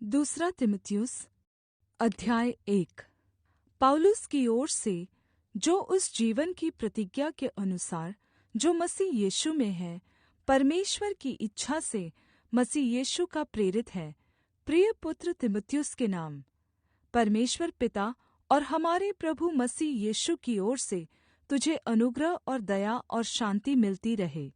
दूसरा तिमुथियुस अध्याय 1। पौलुस की ओर से, जो उस जीवन की प्रतिज्ञा के अनुसार जो मसीह यीशु में है, परमेश्वर की इच्छा से मसीह यीशु का प्रेरित है, प्रिय पुत्र तिमुथियुस के नाम। परमेश्वर पिता और हमारे प्रभु मसीह यीशु की ओर से तुझे अनुग्रह और दया और शान्ति मिलती रहे।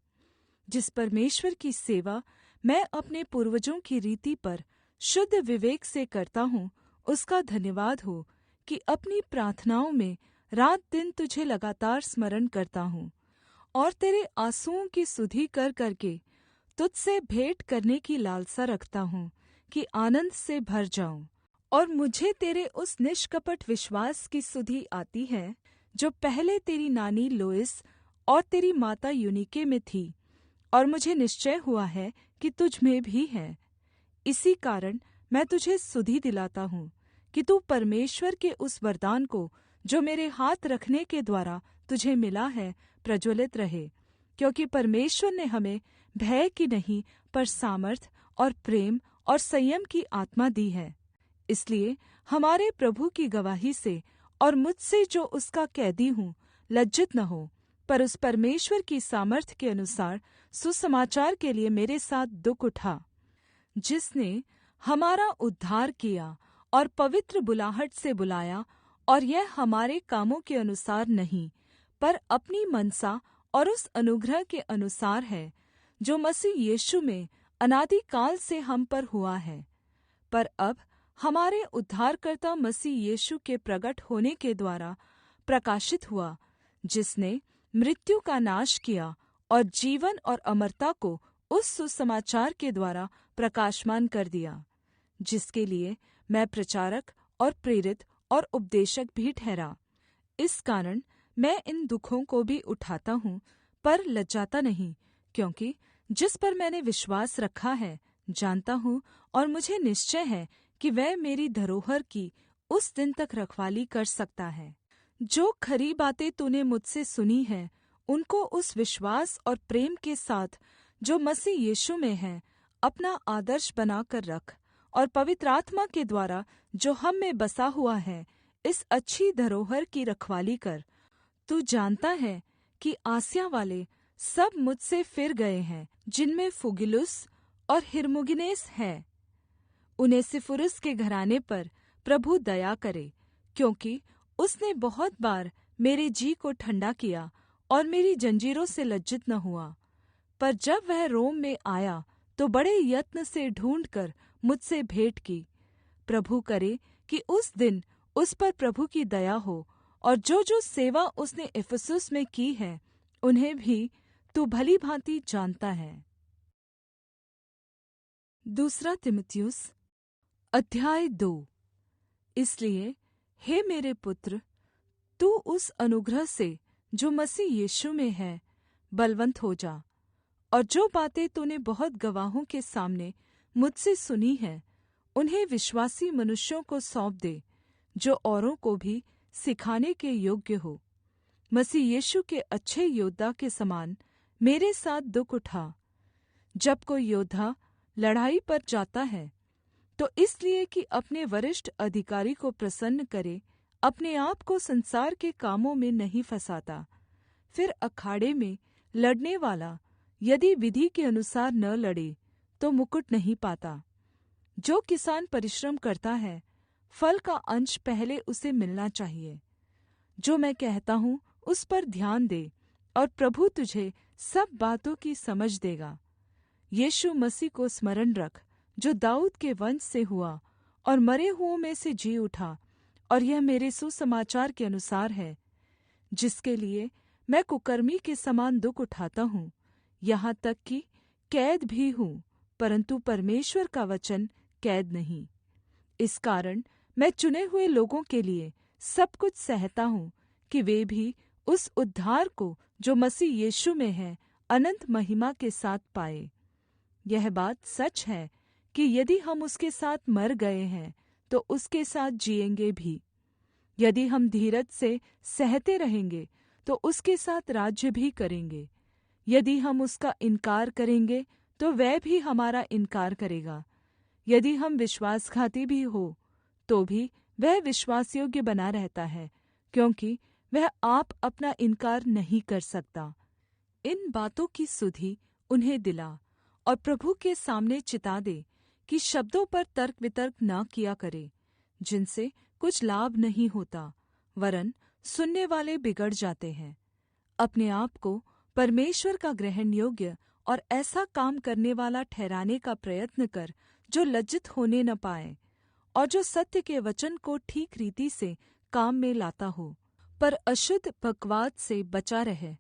जिस परमेश्वर की सेवा मैं अपने पूर्वजों की रीति पर शुद्ध विवेक से करता हूँ, उसका धन्यवाद हो कि अपनी प्रार्थनाओं में रात दिन तुझे लगातार स्मरण करता हूँ और तेरे आँसुओं की सुधि कर करके तुझसे भेंट करने की लालसा रखता हूँ कि आनन्द से भर जाऊँ। और मुझे तेरे उस निष्कपट विश्वास की सुधि आती है जो पहले तेरी नानी लोइस और तेरी माता यूनीके में थी, और मुझे निश्चय हुआ है कि तुझ में भी है। इसी कारण मैं तुझे सुधि दिलाता हूँ कि तू परमेश्वर के उस वरदान को जो मेरे हाथ रखने के द्वारा तुझे मिला है प्रज्वलित रहे, क्योंकि परमेश्वर ने हमें भय की नहीं पर सामर्थ और प्रेम और संयम की आत्मा दी है। इसलिए हमारे प्रभु की गवाही से और मुझसे जो उसका कैदी हूँ लज्जित न हो, पर उस परमेश्वर की सामर्थ के अनुसार सुसमाचार के लिए मेरे साथ दुःख उठा, जिसने हमारा उद्धार किया और पवित्र बुलाहट से बुलाया, और यह हमारे कामों के अनुसार नहीं, पर अपनी मनसा और उस अनुग्रह के अनुसार है जो मसीह यीशु में अनादिकाल से हम पर हुआ है। पर अब हमारे उद्धारकर्ता मसीह यीशु के प्रगट होने के द्वारा प्रकाशित हुआ, जिसने मृत्यु का नाश किया और जीवन और अमरता को उस सुसमाचार के द्वारा प्रकाशमान कर दिया, जिसके लिए मैं प्रचारक और प्रेरित और उपदेशक भी ठहरा। इस कारण मैं इन दुखों को भी उठाता हूँ, पर लज्जाता नहीं, क्योंकि जिस पर मैंने विश्वास रखा है जानता हूँ, और मुझे निश्चय है कि वह मेरी धरोहर की उस दिन तक रखवाली कर सकता है। जो खरी बातें तूने मुझसे सुनी हैं, उनको उस विश्वास और प्रेम के साथ जो मसीह यीशु में है अपना आदर्श बनाकर रख, और पवित्र आत्मा के द्वारा जो हम में बसा हुआ है इस अच्छी धरोहर की रखवाली कर। तू जानता है कि आसिया वाले सब मुझसे फिर गए हैं, जिनमें फुगिलुस और हिरमुगिनेस है। उनेसिफुरुस के घराने पर प्रभु दया करे, क्योंकि उसने बहुत बार मेरे जी को ठंडा किया और मेरी जंजीरों से लज्जित न हुआ। पर जब वह रोम में आया तो बड़े यत्न से ढूँढ़कर मुझसे भेंट की। प्रभु करे कि उस दिन उस पर प्रभु की दया हो, और जो सेवा उसने इफिसुस में की है उन्हें भी तू भली भाँति जानता है। दूसरा तिमुथियुस अध्याय 2। इसलिए हे मेरे पुत्र, तू उस अनुग्रह से जो मसीह यीशु में है बलवन्त हो जा, और जो बातें तूने बहुत गवाहों के सामने मुझसे सुनी हैं उन्हें विश्वासी मनुष्यों को सौंप दे, जो औरों को भी सिखाने के योग्य हो। मसीह यीशु के अच्छे योद्धा के समान मेरे साथ दुःख उठा। जब कोई योद्धा लड़ाई पर जाता है तो इसलिए कि अपने वरिष्ठ अधिकारी को प्रसन्न करे, अपने आप को संसार के कामों में नहीं फँसाता। फिर अखाड़े में लड़ने वाला यदि विधि के अनुसार न लड़े तो मुकुट नहीं पाता। जो किसान परिश्रम करता है, फल का अंश पहले उसे मिलना चाहिए। जो मैं कहता हूँ उस पर ध्यान दे, और प्रभु तुझे सब बातों की समझ देगा। यीशु मसीह को स्मरण रख, जो दाऊद के वंश से हुआ और मरे हुओं में से जी उठा, और यह मेरे सुसमाचार के अनुसार है, जिसके लिए मैं कुकर्मी के समान दुःख उठाता हूँ, यहाँ तक कि कैद भी हूँ, परन्तु परमेश्वर का वचन कैद नहीं। इस कारण मैं चुने हुए लोगों के लिए सब कुछ सहता हूँ, कि वे भी उस उद्धार को जो मसीह यीशु में है अनन्त महिमा के साथ पाए। यह बात सच है कि यदि हम उसके साथ मर गए हैं तो उसके साथ जिएंगे भी। यदि हम धीरज से सहते रहेंगे तो उसके साथ राज्य भी करेंगे। यदि हम उसका इनकार करेंगे तो वह भी हमारा इनकार करेगा। यदि हम विश्वासघाती भी हो, तो भी वह विश्वासयोग्य बना रहता है, क्योंकि वह आप अपना इनकार नहीं कर सकता। इन बातों की सुधि उन्हें दिला और प्रभु के सामने चिता दे कि शब्दों पर तर्क वितर्क न किया करे, जिनसे कुछ लाभ नहीं होता, वरन् सुनने वाले बिगड़ जाते हैं। अपने आप को परमेश्वर का ग्रहण योग्य और ऐसा काम करने वाला ठहराने का प्रयत्न कर, जो लज्जित होने न पाए और जो सत्य के वचन को ठीक रीति से काम में लाता हो, पर अशुद्ध बकवाद से बचा रहे,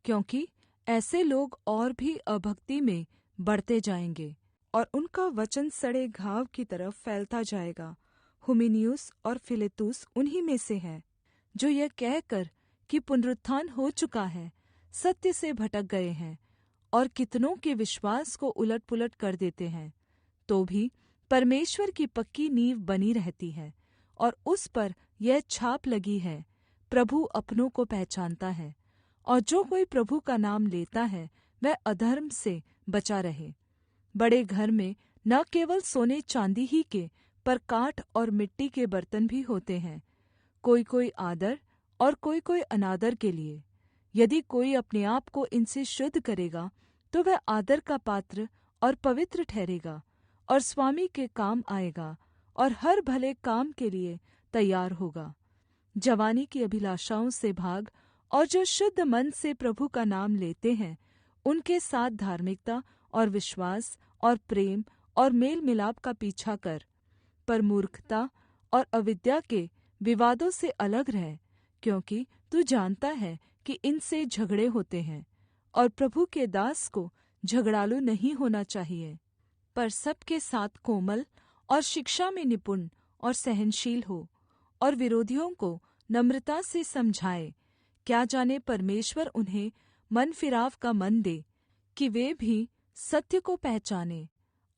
क्योंकि ऐसे लोग और भी अभक्ति में बढ़ते जाएंगे और उनका वचन सड़े घाव की तरफ फैलता जाएगा। हुमिनियुस और फिलेतुस उन्हीं में से हैं, जो यह कहकर कि पुनरुत्थान हो चुका है, सत्य से भटक गए हैं और कितनों के विश्वास को उलट-पुलट कर देते हैं। तो भी परमेश्वर की पक्की नींव बनी रहती है और उस पर यह छाप लगी है, प्रभु अपनों को पहचानता है, और जो कोई प्रभु का नाम लेता है वह अधर्म से बचा रहे। बड़े घर में न केवल सोने चांदी ही के, पर काठ और मिट्टी के बर्तन भी होते हैं, कोई कोई आदर और कोई कोई अनादर के लिए। यदि कोई अपने आप को इनसे शुद्ध करेगा, तो वह आदर का पात्र और पवित्र ठहरेगा और स्वामी के काम आएगा और हर भले काम के लिए तैयार होगा। जवानी की अभिलाषाओं से भाग, और जो शुद्ध मन से प्रभु का नाम लेते हैं, उनके साथ धार्मिकता और विश्वास और प्रेम और मेल मिलाप का पीछा कर। पर मूर्खता और अविद्या के विवादों से अलग रह, क्योंकि तू जानता है कि इनसे झगड़े होते हैं, और प्रभु के दास को झगड़ालू नहीं होना चाहिए, पर सबके साथ कोमल और शिक्षा में निपुण और सहनशील हो, और विरोधियों को नम्रता से समझाए। क्या जाने परमेश्वर उन्हें मन फिराव का मन दे, कि वे भी सत्य को पहचाने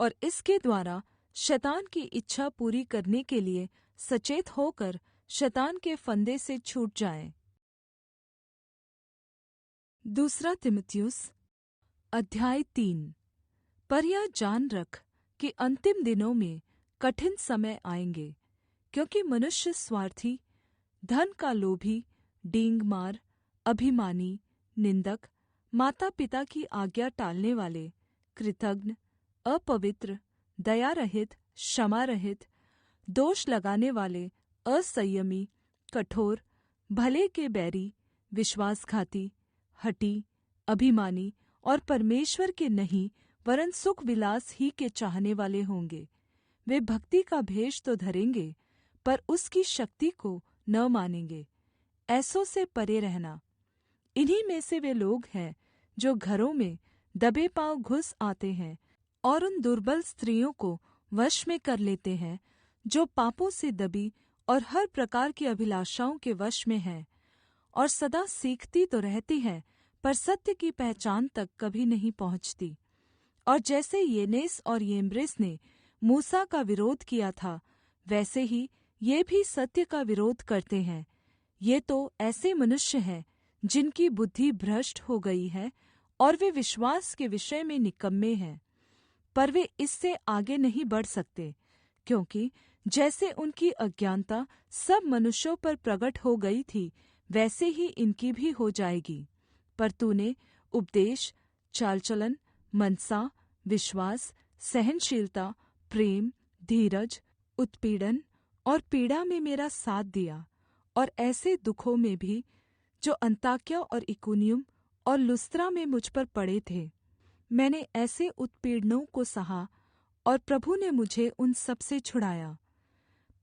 और इसके द्वारा शैतान की इच्छा पूरी करने के लिए सचेत होकर शैतान के फंदे से छूट जाएं। दूसरा तिमुथियुस अध्याय 3। पर यह जान रख कि अंतिम दिनों में कठिन समय आएंगे, क्योंकि मनुष्य स्वार्थी, धन का लोभी, डींगमार, अभिमानी, निंदक, माता पिता की आज्ञा टालने वाले, कृतघ्न, अपवित्र, दया रहित, क्षमा रहित, दोष लगाने वाले, असंयमी, कठोर, भले के बैरी, विश्वासघाती, हठी, अभिमानी और परमेश्वर के नहीं वरन् सुख विलास ही के चाहने वाले होंगे। वे भक्ति का भेष तो धरेंगे, पर उसकी शक्ति को न मानेंगे। ऐसों से परे रहना। इन्हीं में से वे लोग हैं जो घरों में दबे पांव घुस आते हैं और उन दुर्बल स्त्रियों को वश में कर लेते हैं, जो पापों से दबी और हर प्रकार की अभिलाषाओं के वश में हैं, और सदा सीखती तो रहती है, पर सत्य की पहचान तक कभी नहीं पहुँचती। और जैसे येनेस और येम्ब्रेस ने मूसा का विरोध किया था, वैसे ही ये भी सत्य का विरोध करते हैं। ये तो ऐसे मनुष्य हैं जिनकी बुद्धि भ्रष्ट हो गई है और वे विश्वास के विषय में निकम्मे हैं। पर वे इससे आगे नहीं बढ़ सकते, क्योंकि जैसे उनकी अज्ञानता सब मनुष्यों पर प्रकट हो गई थी, वैसे ही इनकी भी हो जाएगी। पर तूने उपदेश, चाल चलन, मनसा, विश्वास, सहनशीलता, प्रेम, धीरज, उत्पीड़न और पीड़ा में मेरा साथ दिया, और ऐसे दुखों में भी जो अन्ताक्या और इकुनियुम और लुस्त्रा में मुझ पर पड़े थे। मैंने ऐसे उत्पीड़नों को सहा, और प्रभु ने मुझे उन सब से छुड़ाया।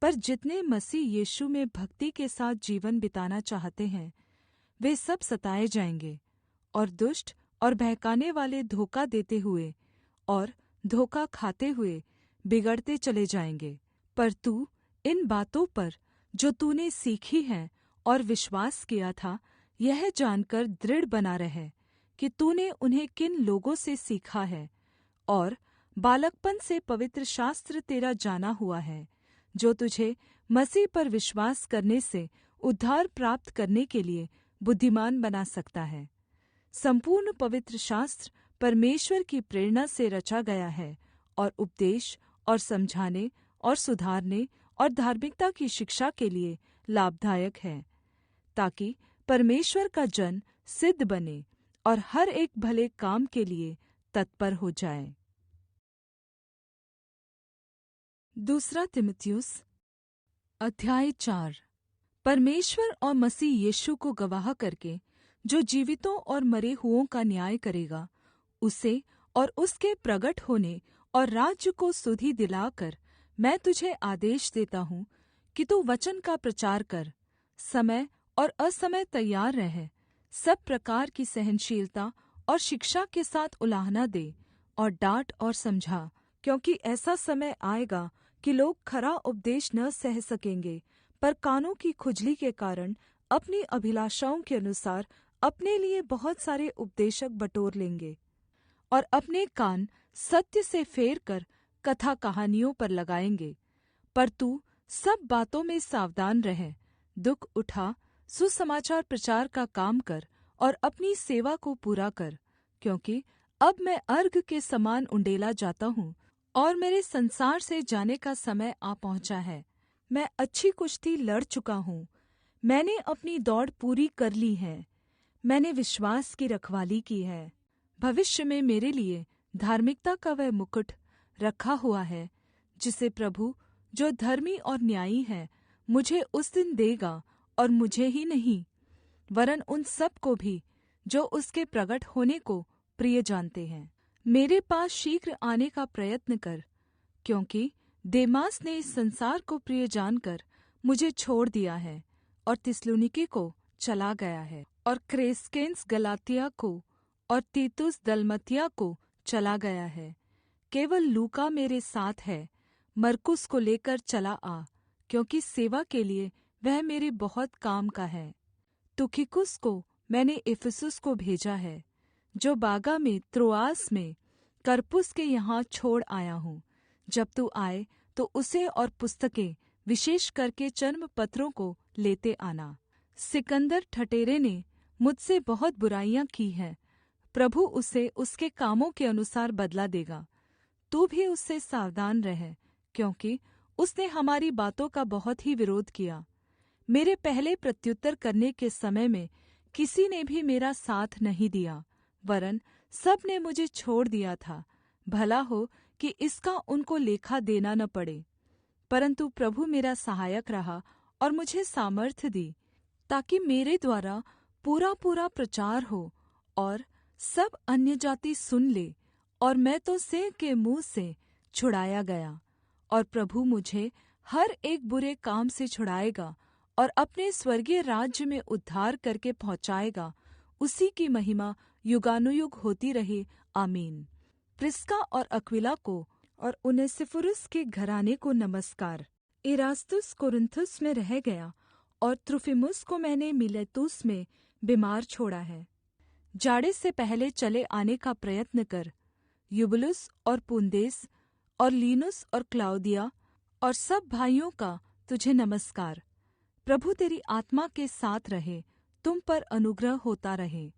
पर जितने मसीह यीशु में भक्ति के साथ जीवन बिताना चाहते हैं, वे सब सताए जाएंगे, और दुष्ट और बहकाने वाले धोखा देते हुए और धोखा खाते हुए बिगड़ते चले जाएंगे। पर तू इन बातों पर जो तूने सीखी है और विश्वास किया था, यह जानकर दृढ़ बना रहे कि तूने उन्हें किन लोगों से सीखा है, और बालकपन से पवित्र शास्त्र तेरा जाना हुआ है, जो तुझे मसीह पर विश्वास करने से उद्धार प्राप्त करने के लिए बुद्धिमान बना सकता है। संपूर्ण पवित्र शास्त्र परमेश्वर की प्रेरणा से रचा गया है और उपदेश और समझाने और सुधारने और धार्मिकता की शिक्षा के लिए लाभदायक है, ताकि परमेश्वर का जन सिद्ध बने और हर एक भले काम के लिए तत्पर हो जाए। दूसरा तिमुथियुस अध्याय 4। परमेश्वर और मसीह यीशु को गवाह करके, जो जीवितों और मरे हुओं का न्याय करेगा, उसे और उसके प्रगट होने और राज्य को सुधि दिलाकर मैं तुझे आदेश देता हूँ कि तू वचन का प्रचार कर, समय और असमय तैयार रह, सब प्रकार की सहनशीलता और शिक्षा के साथ उलाहना दे और डाँट और समझा, क्योंकि ऐसा समय आएगा कि लोग खरा उपदेश न सह सकेंगे, पर कानों की खुजली के कारण अपनी अभिलाषाओं के अनुसार अपने लिए बहुत सारे उपदेशक बटोर लेंगे और अपने कान सत्य से फेर कर कथा कहानियों पर लगाएंगे। पर तू सब बातों में सावधान रह, दुख उठा, सुसमाचार प्रचार का काम कर और अपनी सेवा को पूरा कर, क्योंकि अब मैं अर्घ के समान उंडेला जाता हूँ और मेरे संसार से जाने का समय आ पहुँचा है। मैं अच्छी कुश्ती लड़ चुका हूँ, मैंने अपनी दौड़ पूरी कर ली है, मैंने विश्वास की रखवाली की है। भविष्य में मेरे लिए धार्मिकता का वह मुकुट रखा हुआ है, जिसे प्रभु, जो धर्मी और न्यायी है, मुझे उस दिन देगा, और मुझे ही नहीं वरन उन सब को भी जो उसके प्रगट होने को प्रिय जानते हैं। मेरे पास शीघ्र आने का प्रयत्न कर, क्योंकि देमास ने इस संसार को प्रिय जानकर मुझे छोड़ दिया है और थिस्सलुनीके को चला गया है, और क्रेस्केंस गलातिया को और तीतुस दलमतिया को चला गया है। केवल लूका मेरे साथ है, मरकुस को लेकर चला आ, क्योंकि सेवा के लिए वह मेरे बहुत काम का है। तुखिकुस को मैंने इफिसुस को भेजा है, जो बागा में त्रोआस में करपुस के यहाँ छोड़ आया हूँ। जब तू आए तो उसे और पुस्तकें, विशेष करके चर्म पत्रों को लेते आना। सिकंदर ठटेरे ने मुझसे बहुत बुराइयां की हैं, प्रभु उसे उसके कामों के अनुसार बदला देगा। तू भी उससे सावधान रह, क्योंकि उसने हमारी बातों का बहुत ही विरोध किया। मेरे पहले प्रत्युत्तर करने के समय में किसी ने भी मेरा साथ नहीं दिया, वरन सब ने मुझे छोड़ दिया था। भला हो कि इसका उनको लेखा देना न पड़े। परंतु प्रभु मेरा सहायक रहा और मुझे सामर्थ्य दी, ताकि मेरे द्वारा पूरा पूरा प्रचार हो और सब अन्यजाति सुन ले। और मैं तो सिंह के मुँह से छुड़ाया गया, और प्रभु मुझे हर एक बुरे काम से छुड़ाएगा और अपने स्वर्गीय राज्य में उद्धार करके पहुँचाएगा। उसी की महिमा युगानुयुग होती रहे। आमीन। प्रिस्का और अक्विला को और उनेसिफुरुस के घराने को नमस्कार। इरास्तुस कुरिन्थुस में रह गया, और त्रुफिमुस को मैंने मिलेतुस में बीमार छोड़ा है। जाड़े से पहले चले आने का प्रयत्न कर। यूबुलुस और पुंदेस और लीनुस और क्लाउदिया और सब भाइयों का तुझे नमस्कार। प्रभु तेरी आत्मा के साथ रहे, तुम पर अनुग्रह होता रहे।